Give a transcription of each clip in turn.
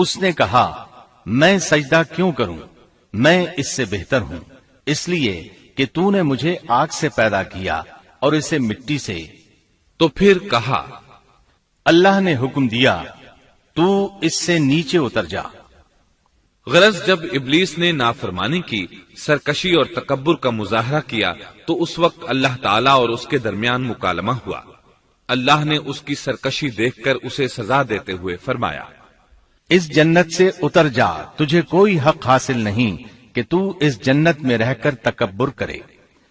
اس نے کہا میں سجدہ کیوں کروں، میں اس سے بہتر ہوں، اس لیے کہ تو نے مجھے آگ سے پیدا کیا اور اسے مٹی سے۔ تو پھر کہا اللہ نے حکم دیا تو اس سے نیچے اتر جا۔ غرض جب ابلیس نے نافرمانی کی، سرکشی اور تکبر کا مظاہرہ کیا تو اس وقت اللہ تعالیٰ اور اس کے درمیان مکالمہ ہوا۔ اللہ نے اس کی سرکشی دیکھ کر اسے سزا دیتے ہوئے فرمایا اس جنت سے اتر جا، تجھے کوئی حق حاصل نہیں کہ تو اس جنت میں رہ کر تکبر کرے۔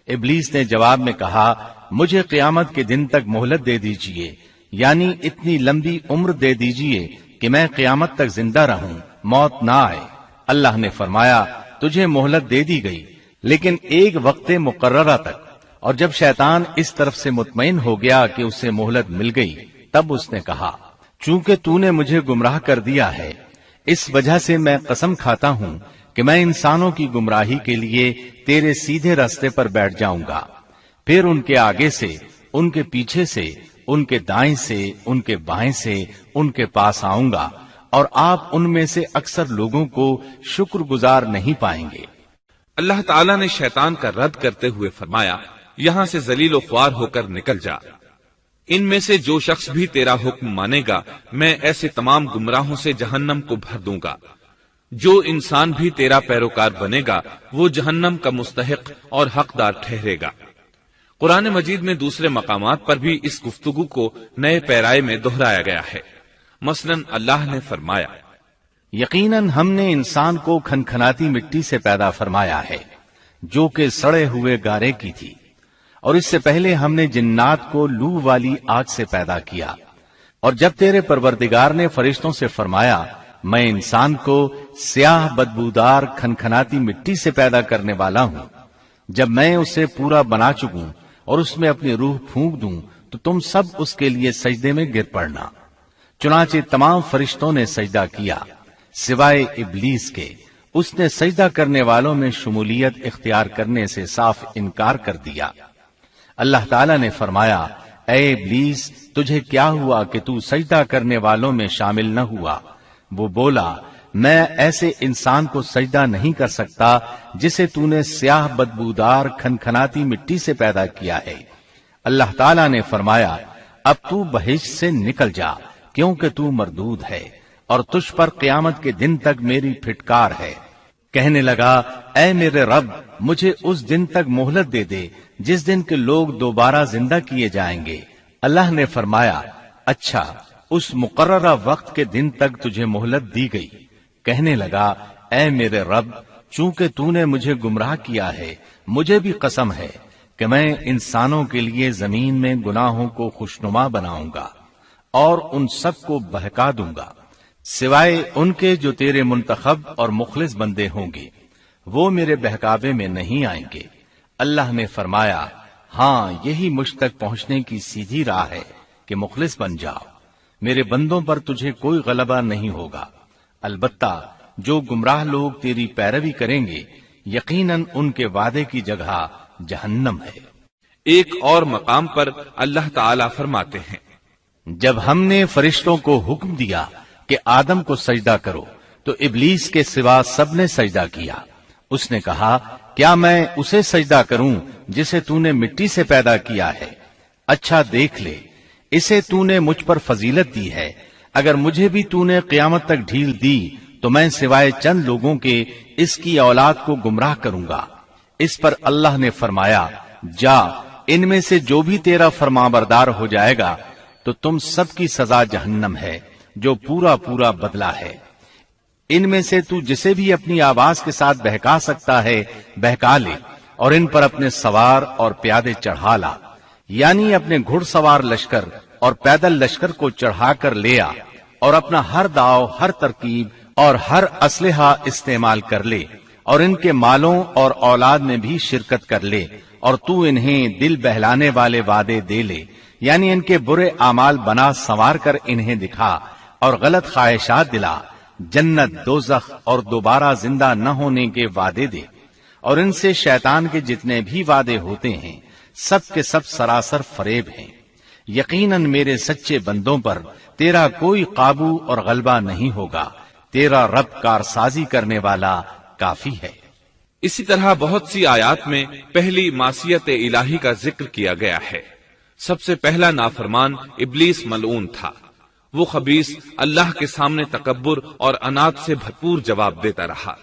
ابلیس نے جواب میں کہا مجھے قیامت کے دن تک مہلت دے دیجئے، یعنی اتنی لمبی عمر دے دیجئے کہ میں قیامت تک زندہ رہوں، موت نہ آئے۔ اللہ نے فرمایا تجھے مہلت دے دی گئی، لیکن ایک وقت مقررہ تک۔ اور جب شیطان اس طرف سے مطمئن ہو گیا کہ اسے مہلت مل گئی، تب اس نے کہا چونکہ تو نے مجھے گمراہ کر دیا ہے، اس وجہ سے میں قسم کھاتا ہوں کہ میں انسانوں کی گمراہی کے لیے تیرے سیدھے راستے پر بیٹھ جاؤں گا، پھر ان کے آگے سے، ان کے پیچھے سے، ان کے دائیں سے، ان کے بائیں سے، ان کے پاس آؤں گا، اور آپ ان میں سے اکثر لوگوں کو شکر گزار نہیں پائیں گے۔ اللہ تعالیٰ نے شیطان کا رد کرتے ہوئے فرمایا یہاں سے ذلیل و خوار ہو کر نکل جا، ان میں سے جو شخص بھی تیرا حکم مانے گا میں ایسے تمام گمراہوں سے جہنم کو بھر دوں گا۔ جو انسان بھی تیرا پیروکار بنے گا وہ جہنم کا مستحق اور حقدار ٹھہرے گا۔ قرآن مجید میں دوسرے مقامات پر بھی اس گفتگو کو نئے پیرائے میں دہرایا گیا ہے۔ مثلاً اللہ نے فرمایا یقیناً ہم نے انسان کو کھنکھناتی مٹی سے پیدا فرمایا ہے جو کہ سڑے ہوئے گارے کی تھی، اور اس سے پہلے ہم نے جنات کو لو والی آگ سے پیدا کیا۔ اور جب تیرے پروردگار نے فرشتوں سے فرمایا میں انسان کو سیاہ بدبودار کھنکھناتی مٹی سے پیدا کرنے والا ہوں، جب میں اسے پورا بنا چکوں اور اس میں اپنی روح پھونک دوں تو تم سب اس کے لیے سجدے میں گر پڑنا۔ چنانچہ تمام فرشتوں نے سجدہ کیا سوائے ابلیس کے، اس نے سجدہ کرنے والوں میں شمولیت اختیار کرنے سے صاف انکار کر دیا۔ اللہ تعالیٰ نے فرمایا اے ابلیس تجھے کیا ہوا کہ تو سجدہ کرنے والوں میں شامل نہ ہوا؟ وہ بولا میں ایسے انسان کو سجدہ نہیں کر سکتا جسے تو نے سیاہ بدبودار کھنکھناتی مٹی سے پیدا کیا ہے۔ اللہ تعالیٰ نے فرمایا اب تو بہشت سے نکل جا کیونکہ تو مردود ہے اور تجھ پر قیامت کے دن تک میری پھٹکار ہے۔ کہنے لگا اے میرے رب مجھے اس دن تک مہلت دے دے جس دن کے لوگ دوبارہ زندہ کیے جائیں گے۔ اللہ نے فرمایا اچھا اس مقررہ وقت کے دن تک تجھے مہلت دی گئی۔ کہنے لگا اے میرے رب چونکہ تو نے مجھے گمراہ کیا ہے مجھے بھی قسم ہے کہ میں انسانوں کے لیے زمین میں گناہوں کو خوشنما بناؤں گا اور ان سب کو بہکا دوں گا سوائے ان کے جو تیرے منتخب اور مخلص بندے ہوں گے، وہ میرے بہکاوے میں نہیں آئیں گے۔ اللہ نے فرمایا ہاں یہی مجھ تک پہنچنے کی سیدھی راہ ہے کہ مخلص بن جاؤ، میرے بندوں پر تجھے کوئی غلبہ نہیں ہوگا۔ البتہ جو گمراہ لوگ تیری پیروی کریں گے یقیناً ان کے وعدے کی جگہ جہنم ہے۔ ایک اور مقام پر اللہ تعالیٰ فرماتے ہیں جب ہم نے فرشتوں کو حکم دیا کہ آدم کو سجدہ کرو تو ابلیس کے سوا سب نے سجدہ کیا۔ اس نے کہا کیا میں اسے سجدہ کروں جسے تو نے مٹی سے پیدا کیا ہے؟ اچھا دیکھ لے اسے تو نے مجھ پر فضیلت دی ہے، اگر مجھے بھی تو نے قیامت تک ڈھیل دی تو میں سوائے چند لوگوں کے اس کی اولاد کو گمراہ کروں گا۔ اس پر اللہ نے فرمایا جا ان میں سے جو بھی تیرا فرمانبردار ہو جائے گا تو تم سب کی سزا جہنم ہے جو پورا پورا بدلہ ہے۔ ان میں سے تو جسے بھی اپنی آواز کے ساتھ بہکا سکتا ہے بہکا لے اور ان پر اپنے سوار اور پیادے چڑھا لا، یعنی اپنے گھڑ سوار لشکر اور پیدل لشکر کو چڑھا کر لے آ اور اپنا ہر داؤ ہر ترکیب اور ہر اسلحہ استعمال کر لے اور ان کے مالوں اور اولاد میں بھی شرکت کر لے اور تو انہیں دل بہلانے والے وعدے دے لے، یعنی ان کے برے اعمال بنا سنوار کر انہیں دکھا اور غلط خواہشات دلا، جنت دوزخ اور دوبارہ زندہ نہ ہونے کے وعدے دے، اور ان سے شیطان کے جتنے بھی وعدے ہوتے ہیں سب کے سب سراسر فریب ہیں۔ یقیناً میرے سچے بندوں پر تیرا کوئی قابو اور غلبہ نہیں ہوگا، तेरा रब कारसाजी करने वाला काफी है। इसी तरह बहुत सी आयात में पहली मासियत इलाही का जिक्र किया गया है। सबसे पहला नाफरमान इब्लीस मलऊन था। वो खबीस अल्लाह के सामने तकब्बुर और अनाद से भरपूर जवाब देता रहा।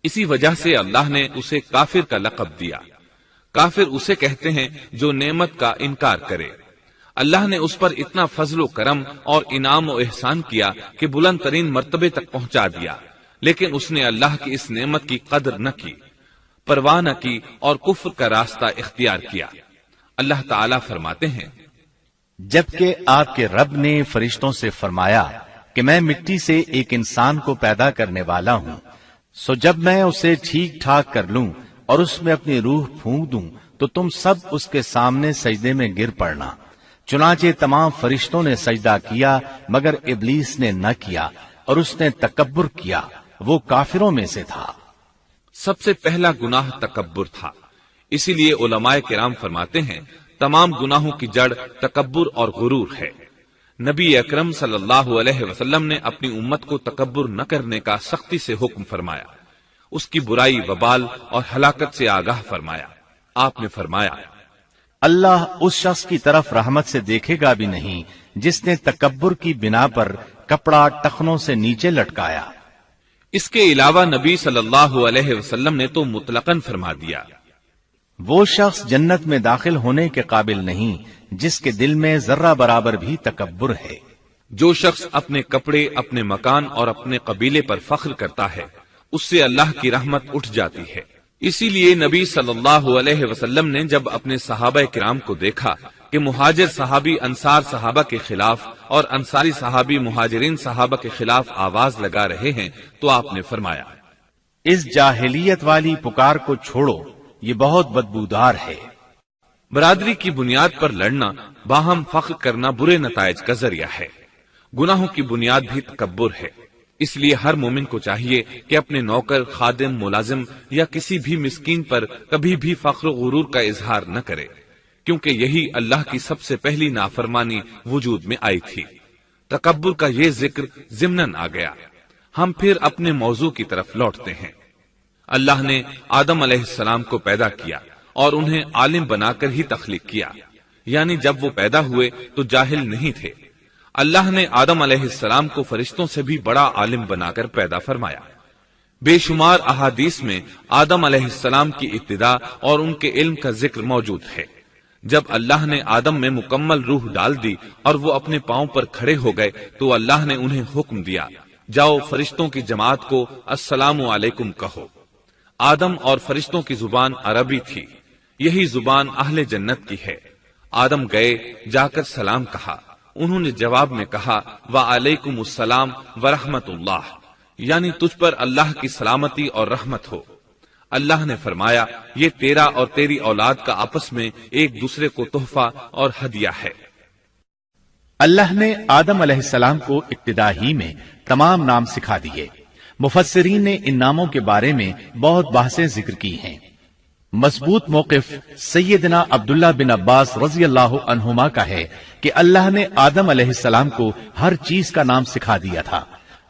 इसी वजह से अल्लाह ने उसे काफिर का लक़ब दिया। काफिर उसे कहते हैं जो नेमत का इनकार करे। अल्लाह ने उस पर इतना फजलो करम और इनाम और एहसान किया कि बुलंद तरीन मर्तबे तक पहुंचा दिया, लेकिन उसने अल्लाह की इस नेमत की कदर न की, परवाह न की और कुफ्र का रास्ता इख्तियार किया। अल्लाह ताला फरमाते हैं, जबकि आपके रब ने फरिश्तों से फरमाया कि मैं मिट्टी से एक इंसान को पैदा करने वाला हूं, सो जब मैं उसे ठीक ठाक कर लूं और उसमें अपनी रूह फूंक दूं तो तुम सब उसके सामने सजदे में गिर पड़ना। चुनाचे तमाम फरिश्तों ने सजदा किया मगर इब्लीस ने न किया और उसने तकब्बुर किया, वो काफिरों में से था। सबसे पहला गुनाह तकब्बुर था। इसीलिए उलमाए किराम फरमाते हैं, तमाम गुनाहों की जड़ तकब्बुर और गुरूर है। नबी अकरम सल्लल्लाहु अलैहि वसल्लम ने अपनी उम्मत को तकब्बुर न करने का सख्ती से हुक्म फरमाया, उसकी बुराई, वबाल और हलाकत से आगाह फरमाया। आपने फरमाया, अल्लाह उस शख्स की तरफ रहमत से देखेगा भी नहीं जिसने तकब्बुर की बिना पर कपड़ा टखनों से नीचे लटकाया। इसके अलावा नबी सल्लल्लाहु अलैहि वसल्लम ने तो मुतलकन फरमा दिया, वो शख्स जन्नत में दाखिल होने के काबिल नहीं जिसके दिल में जर्रा बराबर भी तकब्बुर है। जो शख्स अपने कपड़े, अपने मकान और अपने कबीले पर फख्र करता है, उससे अल्लाह की रहमत उठ जाती है। इसीलिए नबी सल्लल्लाहु अलैहि वसल्लम ने जब अपने सहाबा किराम को देखा कि मुहाजिर सहाबी अंसार सहाबा के खिलाफ और अंसारी सहाबी मुहाजिरीन सहाबा के खिलाफ आवाज लगा रहे हैं, तो आपने फरमाया, इस जाहिलियत वाली पुकार को छोड़ो, ये बहुत बदबूदार है। बरादरी की बुनियाद पर लड़ना, बाहम फख्र करना बुरे नताइज का जरिया है। गुनाहों की बुनियाद भी तकब्बुर है। इसलिए हर मोमिन को चाहिए कि अपने नौकर, खादिम, मुलाजिम या किसी भी मिस्कीन पर कभी भी फख्र गुरूर का इजहार न करे, क्योंकि यही अल्लाह की सबसे पहली नाफरमानी वजूद में आई थी। तकब्बुर का ये जिक्र ज़िम्नन आ गया। हम फिर अपने मौजू की तरफ लौटते हैं। अल्लाह ने आदम अलैहिस्सलाम को पैदा किया और उन्हें आलिम बनाकर ही तख्लीक किया, यानी जब वो पैदा हुए तो जाहिल नहीं थे। अल्लाह ने आदम अलैहिस्सलाम को फरिश्तों से भी बड़ा आलिम बनाकर पैदा फरमाया। बेशुमार अहादीस में आदम अलैहिस्सलाम की इब्तिदा और उनके इल्म का जिक्र मौजूद है। जब अल्लाह ने आदम में मुकम्मल रूह डाल दी और वो अपने पांव पर खड़े हो गए तो अल्लाह ने उन्हें हुक्म दिया, जाओ फरिश्तों की जमात को अस्सलामु अलैकुम कहो। आदम और फरिश्तों की जुबान अरबी थी, यही जुबान अहले जन्नत की है। आदम गए, जाकर सलाम कहा। उन्होंने जवाब में कहा, व अलैकुमुस्सलाम व रहमतुल्लाह, यानी तुझ पर अल्लाह की सलामती और रहमत हो। अल्लाह ने फरमाया, ये तेरा और तेरी औलाद का आपस में एक दूसरे को तोहफा और हदिया है। अल्लाह ने आदम अलैहिस्सलाम को इब्तिदा ही में तमाम नाम सिखा दिए। मुफस्सिरीन ने इन नामों के बारे में बहुत बहसें जिक्र की हैं। मजबूत मौक़िफ सैयदना अब्दुल्ला बिन अब्बास रज़ी अल्लाहु अन्हुमा का है कि अल्लाह ने आदम अलैहिस्सलाम को हर चीज का नाम सिखा दिया था।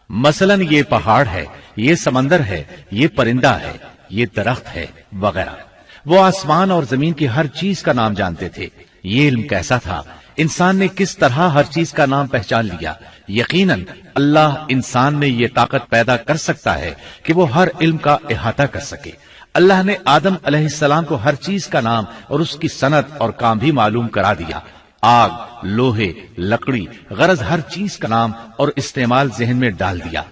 मसलन ये पहाड़ है, ये समंदर है, ये परिंदा है, ये दरख्त है वगैरह। वो आसमान और जमीन की हर चीज का नाम जानते थे। ये इल्म कैसा था, इंसान ने किस तरह हर चीज का नाम पहचान लिया। यकीनन अल्लाह इंसान में ये ताकत पैदा कर सकता है कि वो हर इल्म का इहाता कर सके। अल्लाह ने आदम अलैहिस्सलाम को हर चीज का नाम और उसकी सनत और काम भी मालूम करा दिया। आग, लोहे, लकड़ी, गरज हर चीज का नाम और इस्तेमाल ज़हन में डाल दिया।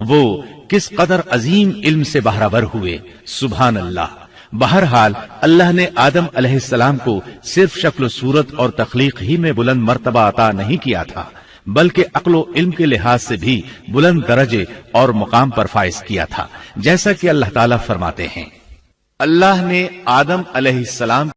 वो किस कदर अजीम इल्म से बहरावर हुए, सुभान अल्लाह। बहरहाल अल्लाह ने आदम अलैहिस्सलाम को सिर्फ शक्ल सूरत और तख्लीक ही में बुलंद मर्तबा अता नहीं किया था, बल्कि अक्ल इल्म के लिहाज से भी बुलंद दरजे और मुकाम पर फाइज किया था। जैसा कि अल्लाह ताला फरमाते हैं, अल्लाह ने आदम अलैहिस्सलाम